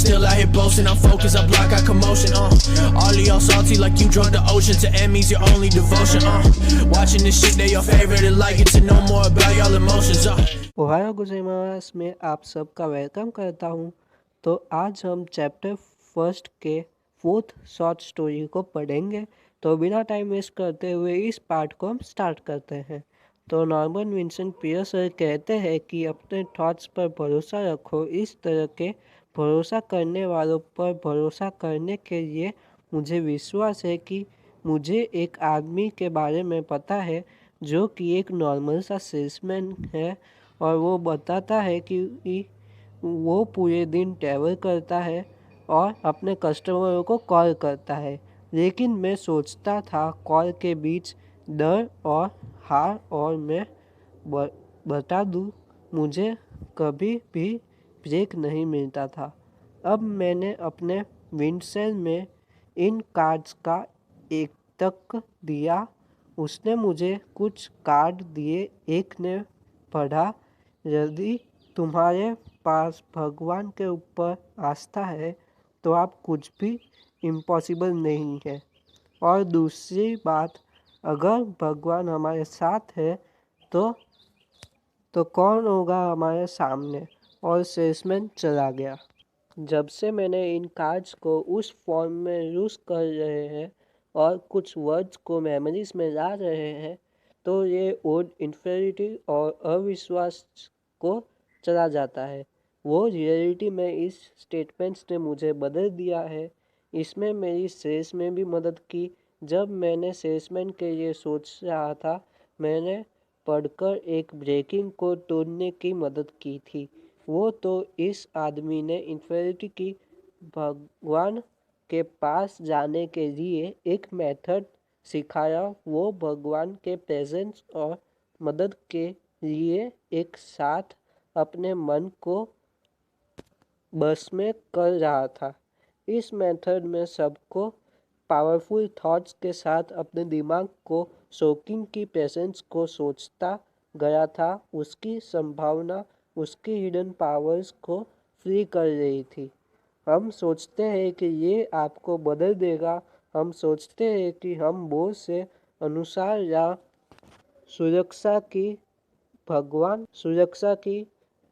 still out here boasting. I'm focused, I block out commotion. All of y'all salty like you drunk the ocean. To enemies, your only devotion. Watching this shit, they your favorite. And like it to know more about y'all emotions. ओहायो गोजाइमास में आप सबका welcome करता हूँ। तो आज हम चैप्टर फर्स्ट के फोर्थ शॉर्ट स्टोरी को पढ़ेंगे। तो बिना टाइम वेस्ट करते हुए इस पार्ट को हम स्टार्ट करते हैं। तो नॉर्मन विंसेंट पियर्सन कहते हैं कि अपने थॉट्स पर भरोसा रखो। इस तरह के भरोसा करने वालों पर भरोसा करने के लिए मुझे विश्वास है कि मुझे एक आदमी के बारे में पता है जो कि एक नॉर्मल सा सेल्समैन है और वो बताता है कि वो पूरे दिन ट्रैवल करता है और अपने कस्टमरों को कॉल करता है। लेकिन मैं सोचता था कॉल के बीच डर और हार, और मैं बता दूँ मुझे कभी भी ब्रेक नहीं मिलता था। अब मैंने अपने विंडशेल में इन कार्ड्स का एक तक दिया। उसने मुझे कुछ कार्ड दिए। एक ने पढ़ा, यदि तुम्हारे पास भगवान के ऊपर आस्था है तो आप कुछ भी इम्पॉसिबल नहीं है। और दूसरी बात, अगर भगवान हमारे साथ है तो कौन होगा हमारे सामने। और सेल्समैन चला गया। जब से मैंने इन कार्ड्स को उस फॉर्म में यूज़ कर रहे हैं और कुछ वर्ड्स को मेमोरीज में ला रहे हैं, तो ये ओड इन्फेरिटी और अविश्वास को चला जाता है। वो रियलिटी में इस स्टेटमेंट्स ने मुझे बदल दिया है। इसमें मेरी सेल्स में भी मदद की। जब मैंने सेल्समैन के लिए सोच रहा था, मैंने पढ़कर एक ब्रेकिंग को तोड़ने की मदद की थी। वो तो इस आदमी ने इन्फेरिटी की भगवान के पास जाने के लिए एक मेथड सिखाया। वो भगवान के प्रेजेंस और मदद के लिए एक साथ अपने मन को बस में कर रहा था। इस मेथड में सबको पावरफुल थॉट्स के साथ अपने दिमाग को शॉकिंग की प्रेजेंस को सोचता गया था। उसकी संभावना उसकी हिडन पावर्स को फ्री कर रही थी। हम सोचते हैं कि ये आपको बदल देगा। हम सोचते हैं कि हम बोझ से अनुसार या सुरक्षा की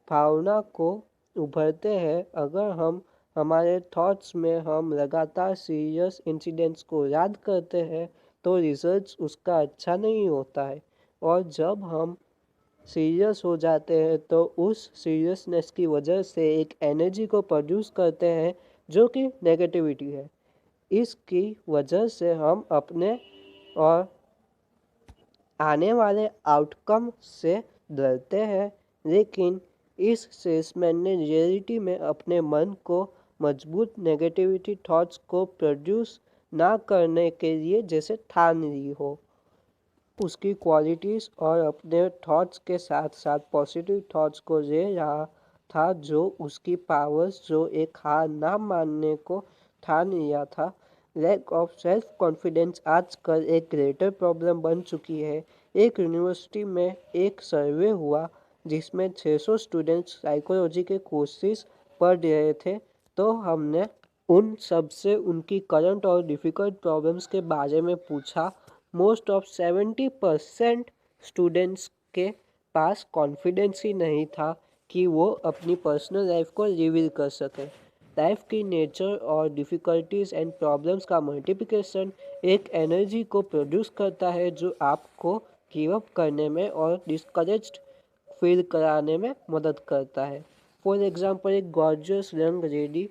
भावना को उभरते हैं। अगर हम हमारे थॉट्स में हम लगातार सीरियस इंसिडेंट्स को याद करते हैं तो रिजल्ट उसका अच्छा नहीं होता है। और जब हम सीरियस हो जाते हैं तो उस सीरियसनेस की वजह से एक एनर्जी को प्रोड्यूस करते हैं जो कि नेगेटिविटी है। इसकी वजह से हम अपने और आने वाले आउटकम से डरते हैं। लेकिन इस सेल्समैन ने रियलिटी में अपने मन को मजबूत नेगेटिविटी थॉट्स को प्रोड्यूस ना करने के लिए जैसे ठान ली हो। उसकी क्वालिटीज़ और अपने थॉट्स के साथ साथ पॉजिटिव थॉट्स को ले रहा था, जो उसकी पावर्स, जो एक हार ना मानने को ठान लिया था। लैक ऑफ सेल्फ कॉन्फिडेंस आजकल एक ग्रेटर प्रॉब्लम बन चुकी है। एक यूनिवर्सिटी में एक सर्वे हुआ जिसमें 600 स्टूडेंट्स साइकोलॉजी के कोर्सेज पढ़ रहे थे। तो हमने उन सब से उनकी करंट और डिफ़िकल्ट प्रॉब्लम्स के बारे में पूछा। मोस्ट ऑफ 70% स्टूडेंट्स के पास कॉन्फिडेंस ही नहीं था कि वो अपनी पर्सनल लाइफ को रिवील कर सके। लाइफ की नेचर और डिफ़िकल्टीज एंड प्रॉब्लम्स का मल्टीप्लिकेशन एक एनर्जी को प्रोड्यूस करता है जो आपको गिव अप करने में और डिस्करेज्ड फील कराने में मदद करता है। फॉर एग्जांपल, एक गॉर्जियस यंग लेडी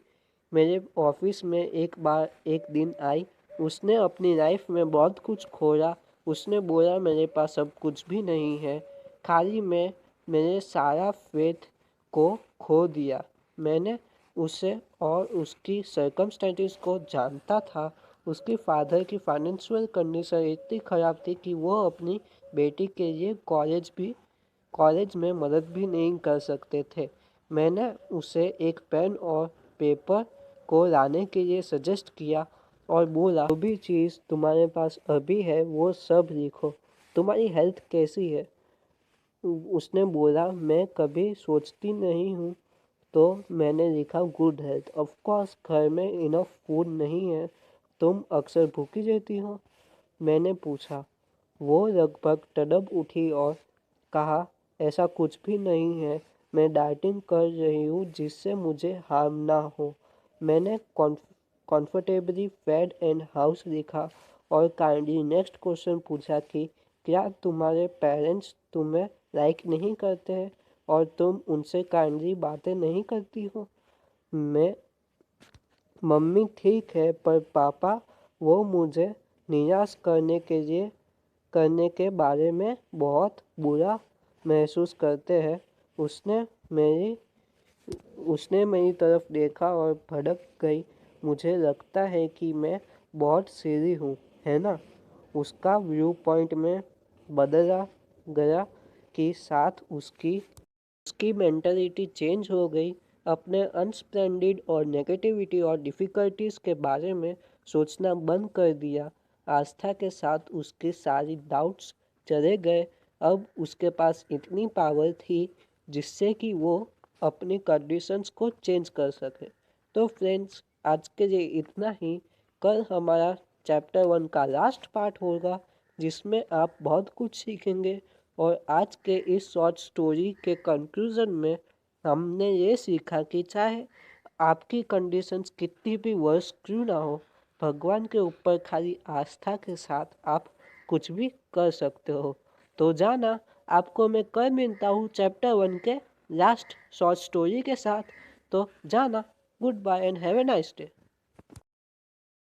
मेरे ऑफिस में एक दिन आई। उसने अपनी लाइफ में बहुत कुछ खोया। उसने बोला, मेरे पास अब कुछ भी नहीं है, खाली मैं मेरे सारा फेथ को खो दिया। मैंने उसे और उसकी सर्कमस्टेंसेस को जानता था। उसकी फादर की फाइनेंशियल कंडीशन इतनी ख़राब थी कि वो अपनी बेटी के लिए कॉलेज में मदद भी नहीं कर सकते थे। मैंने उसे एक पेन और पेपर को लाने के लिए सजेस्ट किया और बोला, जो भी चीज़ तुम्हारे पास अभी है वो सब लिखो। तुम्हारी हेल्थ कैसी है? उसने बोला, मैं कभी सोचती नहीं हूँ तो मैंने लिखा गुड हेल्थ। ऑफ कोर्स घर में इनफ फूड नहीं है, तुम अक्सर भूखी रहती हो? मैंने पूछा। वो लगभग तड़प उठी और कहा, ऐसा कुछ भी नहीं है, मैं डाइटिंग कर रही हूँ जिससे मुझे हार्म ना हो। मैंने कंफर्टेबली फेड एंड हाउस लिखा और काइंडली नेक्स्ट क्वेश्चन पूछा कि क्या तुम्हारे पेरेंट्स तुम्हें लाइक नहीं करते हैं और तुम उनसे काइंडली बातें नहीं करती हो? मैं मम्मी ठीक है, पर पापा वो मुझे निराश करने के बारे में बहुत बुरा महसूस करते हैं। उसने मेरी उसने मेरी तरफ देखा और भड़क गई। मुझे लगता है कि मैं बहुत सीधी हूँ, है ना? उसका व्यू पॉइंट में बदला गया कि साथ उसकी मेंटालिटी चेंज हो गई। अपने अनस्प्लेंडेड और नेगेटिविटी और डिफ़िकल्टीज के बारे में सोचना बंद कर दिया। आस्था के साथ उसके सारी डाउट्स चले गए। अब उसके पास इतनी पावर थी जिससे कि वो अपनी कंडीशंस को चेंज कर सके। तो फ्रेंड्स, आज के लिए इतना ही। कल हमारा चैप्टर 1 का लास्ट पार्ट होगा जिसमें आप बहुत कुछ सीखेंगे। और आज के इस शॉर्ट स्टोरी के कंक्लूजन में हमने ये सीखा कि चाहे आपकी कंडीशंस कितनी भी वर्स्ट क्यों ना हो, भगवान के ऊपर खाली आस्था के साथ आप कुछ भी कर सकते हो। तो जाना, आपको मैं कल मिलता हूँ चैप्टर 1 के लास्ट शॉर्ट स्टोरी के साथ। तो जाना, good bye and have a nice day.